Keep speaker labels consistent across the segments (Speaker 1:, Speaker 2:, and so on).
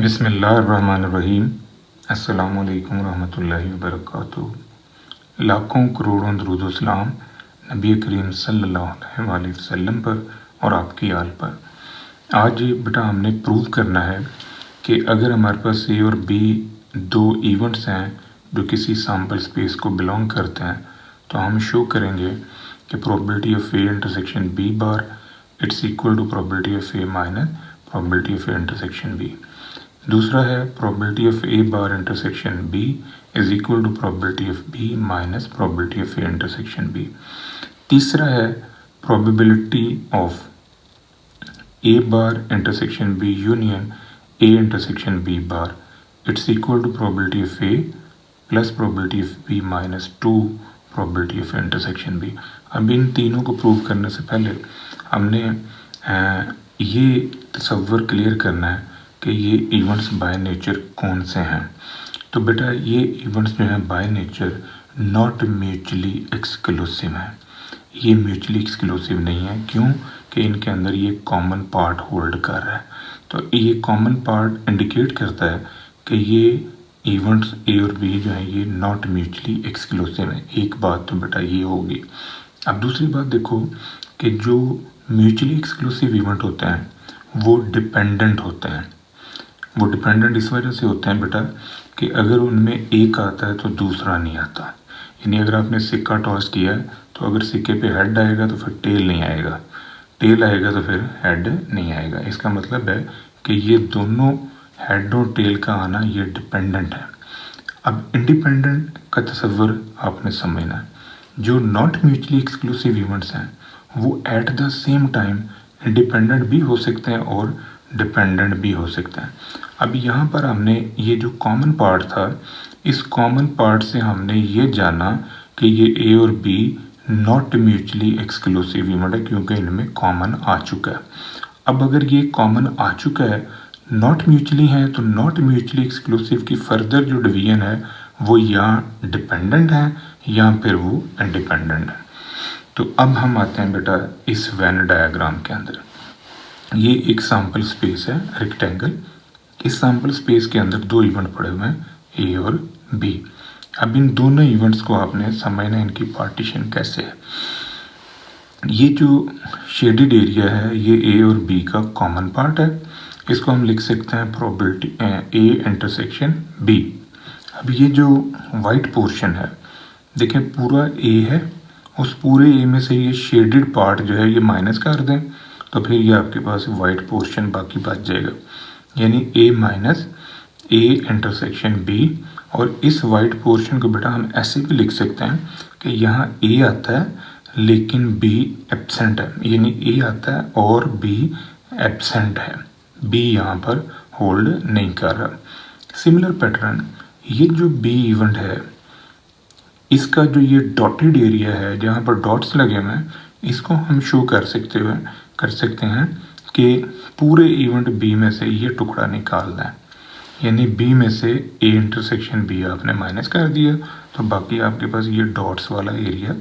Speaker 1: बिस्मिल्लाहिर्रहमानिर्रहीम। अस्सलामुअलैकुम रहमतुल्लाहि वबरकातुहू। लाखों करोड़ों दरूद व सलाम नबी करीम सल्लल्लाहु अलैहि वसल्लम पर और आपकी आल पर। आज बेटा हमने प्रूव करना है कि अगर हमारे पास ए और बी दो इवेंट्स हैं जो किसी सैम्पल स्पेस को बिलोंग करते हैं, तो हम शो करेंगे कि probability of A intersection B bar it's equal to probability of A minus probability of A intersection B. दूसरा है probability of A bar intersection B is equal to probability of B minus probability of A intersection B. तीसरा है probability of A bar intersection B union A intersection B bar it's equal to probability of A plus probability of B minus 2 probability of intersection B. अब इन तीनों को prove करने से पहले हमने ये तसव्वुर क्लियर करना है कि ये इवेंट्स बाय नेचर कौन से हैं। तो बेटा ये इवेंट्स जो हैं by nature not mutually exclusive हैं। ये म्यूचुअली एक्सक्लूसिव नहीं है, क्यों कि इनके अंदर ये कॉमन पार्ट होल्ड कर रहा है। तो ये कॉमन पार्ट इंडिकेट करता है कि ये इवेंट्स ए और बी जो हैं ये नॉट म्यूचुअली एक्सक्लूसिव हैं। एक बात तो बेटा ये होगी। अब दूसरी बात देखो कि जो म्यूचुअली एक्सक्लूसिव इवेंट होते हैं वो डिपेंडेंट होते हैं। वो डिपेंडेंट इस वजह से होते हैं बेटा कि अगर उनमें एक आता है तो दूसरा नहीं आता। यानी अगर आपने सिक्का टॉस किया है तो अगर सिक्के पे हेड आएगा तो फिर टेल नहीं आएगा, टेल आएगा तो फिर हेड नहीं आएगा। इसका मतलब है कि ये दोनों हेड और टेल का आना ये डिपेंडेंट है। अब इंडिपेंडेंट का तसव्वुर आपने समझना है। जो नॉट म्यूचुअली एक्सक्लूसिव इवेंट्स हैं वो at the same time independent भी हो सकते हैं और डिपेंडेंट भी हो सकते हैं। अब यहाँ पर हमने ये जो कॉमन पार्ट था, इस कॉमन पार्ट से हमने ये जाना कि ये ए और B not mutually exclusive event है, क्योंकि इनमें कॉमन आ चुका है। अब अगर ये कॉमन आ चुका है, नॉट म्यूचुअली है, तो नॉट म्यूचुअली एक्सक्लूसिव की फर्दर जो डिवीजन है वो या डिपेंडेंट है या फिर वो इंडिपेंडेंट है। तो अब हम आते हैं बेटा इस वेन डायग्राम के अंदर। ये एक सैम्पल स्पेस है रेक्टेंगल। इस सैम्पल स्पेस के अंदर दो इवेंट पड़े हुए हैं ए और बी। अब इन दोनों इवेंट्स को आपने समझना है इनकी पार्टीशन कैसे है। ये जो शेडेड एरिया है ये ए और बी का कॉमन पार्ट है। इसको हम लिख सकते हैं प्रोबेबिलिटी ए इंटरसेक्शन बी। अब ये जो वाइट पोर्शन है देखें पूरा ए है, उस पूरे ए में से ये शेडेड पार्ट जो है ये माइनस कर दें तो फिर ये आपके पास वाइट पोर्शन बाकी बच जाएगा। यानी ए माइनस ए इंटरसेक्शन बी। और इस वाइट पोर्शन को बेटा हम ऐसे भी लिख सकते हैं कि यहाँ ए आता है लेकिन बी एब्सेंट है, यानी ए आता है और बी एब्सेंट है, बी यहाँ पर होल्ड नहीं कर रहा। सिमिलर पैटर्न ये जो बी इवेंट है इसका जो ये डॉटेड एरिया है जहाँ पर डॉट्स लगे हुए हैं, इसको हम शो कर सकते हैं कि पूरे इवेंट बी में से ये टुकड़ा निकालना है। यानी बी में से ए इंटरसेक्शन बी आपने माइनस कर दिया तो बाकी आपके पास ये डॉट्स वाला एरिया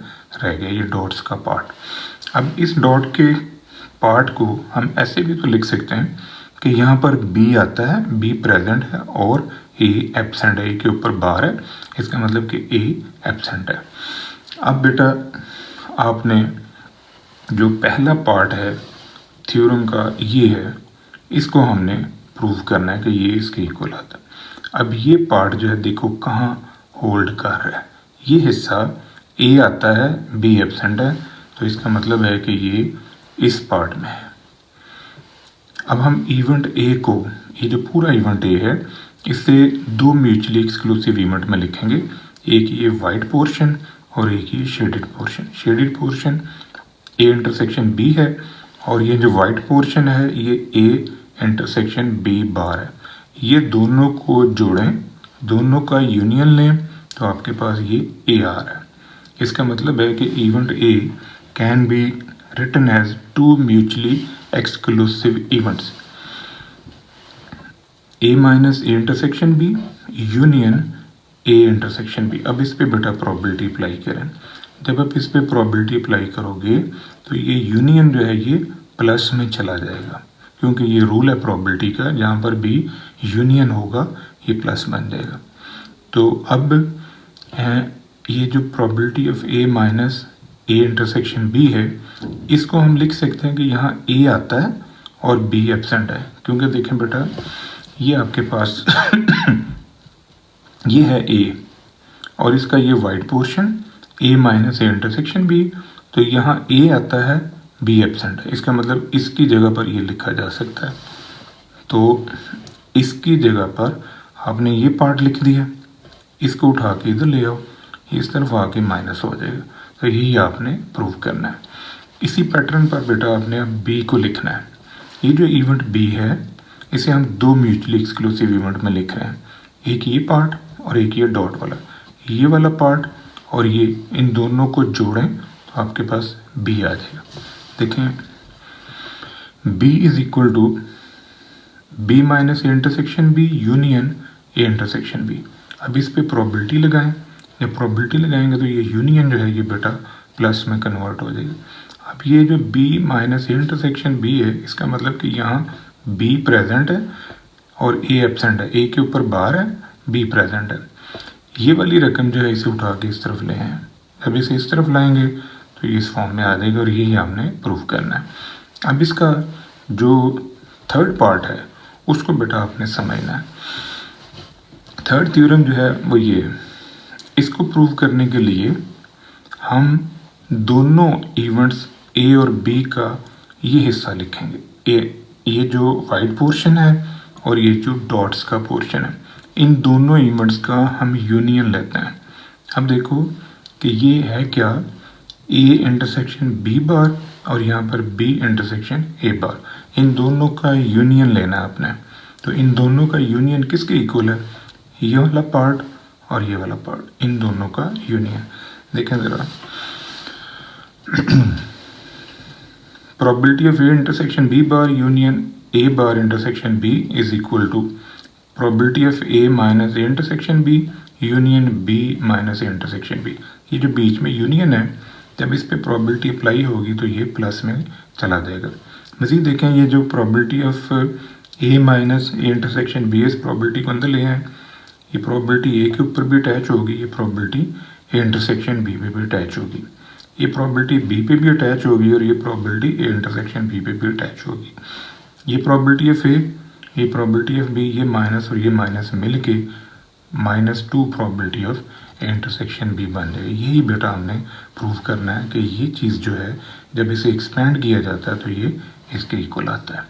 Speaker 1: रह गया, ये डॉट्स का पार्ट। अब इस डॉट के पार्ट को हम ऐसे भी तो लिख सकते हैं कि यहाँ पर बी आता है, बी प्रेजेंट है और ए एब्सेंट है, ए के ऊपर बार है, इसका मतलब कि ए एब्सेंट है। अब बेटा आपने जो पहला पार्ट है थ्योरम का ये है, इसको हमने प्रूव करना है कि ये इसके इक्वल आता है। अब ये पार्ट जो है देखो कहाँ होल्ड कर रहा है, ये हिस्सा ए आता है बी एब्सेंट है, तो इसका मतलब है कि ये इस पार्ट में है। अब हम इवेंट ए को, ये जो पूरा इवेंट ए है, इसे दो म्यूचुअली एक्सक्लूसिव इवेंट में लिखेंगे। एक ये वाइट पोर्शन और एक ये shaded portion. Shaded portion A intersection B है और ये जो वाइट पोर्शन है ये ए इंटरसेक्शन बी बार है। ये दोनों को जोड़ें, दोनों का यूनियन लें तो आपके पास ये ए आर है। इसका मतलब है कि event A can be written as two mutually exclusive events, A minus A intersection B union A intersection B. अब इस पे बेटा प्रोबेबिलिटी अप्लाई करें। जब आप इस पे प्रोबेबिलिटी अप्लाई करोगे तो ये यूनियन जो है ये प्लस में चला जाएगा, क्योंकि ये रूल है प्रॉबिलिटी का, जहाँ पर बी यूनियन होगा ये प्लस बन जाएगा। तो अब ये जो probability of A minus A intersection B है, इसको हम लिख सकते हैं कि यहाँ ए आता है और बी एब्सेंट है। क्योंकि देखें बेटा, ये आपके पास ये है ए और इसका ये white portion A minus A intersection B, तो यहाँ ए आता है बी एब्सेंट है। इसका मतलब इसकी जगह पर ये लिखा जा सकता है। तो इसकी जगह पर आपने ये पार्ट लिख दिया, इसको उठा के इधर ले आओ, इस तरफ आके माइनस हो जाएगा। तो यही आपने प्रूव करना है। इसी पैटर्न पर बेटा आपने अब बी को लिखना है। ये जो इवेंट बी है इसे हम दो म्यूचुअली एक्सक्लूसिव इवेंट में लिख रहे हैं, एक ये पार्ट और एक ये डॉट वाला। ये वाला पार्ट और ये, इन दोनों को जोड़ें तो आपके पास बी आ जाएगा। देखें, B is equal to B minus A intersection B union A intersection B. अब इस पे प्रोबेबिलिटी लगाएं। जब प्रोबेबिलिटी लगाएंगे तो ये यूनियन जो है ये बेटा प्लस में कन्वर्ट हो जाएगी। अब ये जो b minus A intersection b है, इसका मतलब कि यहाँ b प्रेजेंट है और a एब्सेंट है। a के ऊपर बार है, b प्रेजेंट है। ये वाली रकम जो है इसे उठा के इस तरफ ले आए। जब इसे इस तरफ लाएंगे तो ये इस फॉर्म में आ जाएगा और यही हमने प्रूव करना है। अब इसका जो थर्ड पार्ट है उसको बेटा आपने समझना है। थर्ड थ्योरम जो है वो ये है। इसको प्रूव करने के लिए हम दोनों इवेंट्स ए और बी का ये हिस्सा लिखेंगे। ये जो वाइट पोर्शन है और ये जो डॉट्स का पोर्शन है, इन दोनों इवेंट्स का हम यूनियन लेते हैं। अब देखो कि ये है क्या, ए इंटरसेक्शन बी बार और यहाँ पर बी इंटरसेक्शन ए बार, इन दोनों का यूनियन लेना है आपने। तो इन दोनों का यूनियन किसके इक्वल है, ये वाला पार्ट और ये वाला पार्ट, इन दोनों का यूनियन। देखें ज़रा, probability of A intersection B bar union A bar intersection B is equal to probability of A minus A intersection B union B minus A intersection B। ये जो बीच में यूनियन है, जब इस पे probability अप्लाई होगी तो ये प्लस में चला जाएगा। मज़ीद देखें, ये जो probability of A minus A intersection B इस probability को अंदर ले आए, ये probability A के ऊपर भी अटैच होगी, ये probability A intersection B पे भी अटैच होगी, ये प्रोबेबिलिटी बी पे भी अटैच होगी और ये प्रोबेबिलिटी ए इंटरसेक्शन बी पे भी अटैच होगी। ये प्रोबेबिलिटी ऑफ ए, ये प्रोबेबिलिटी ऑफ बी, ये माइनस और ये माइनस मिल के -2 probability of A intersection B बन जाएगी। यही बेटा हमने प्रूव करना है कि ये चीज़ जो है जब इसे एक्सपेंड किया जाता है तो ये इसके इक्वल आता है।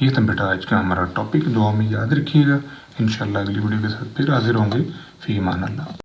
Speaker 1: ये था बेटा आज का हमारा टॉपिक। दुआ में याद रखिएगा। इंशाल्लाह अगली वीडियो के साथ फिर हाजिर होंगे। फ़ी अमान अल्लाह।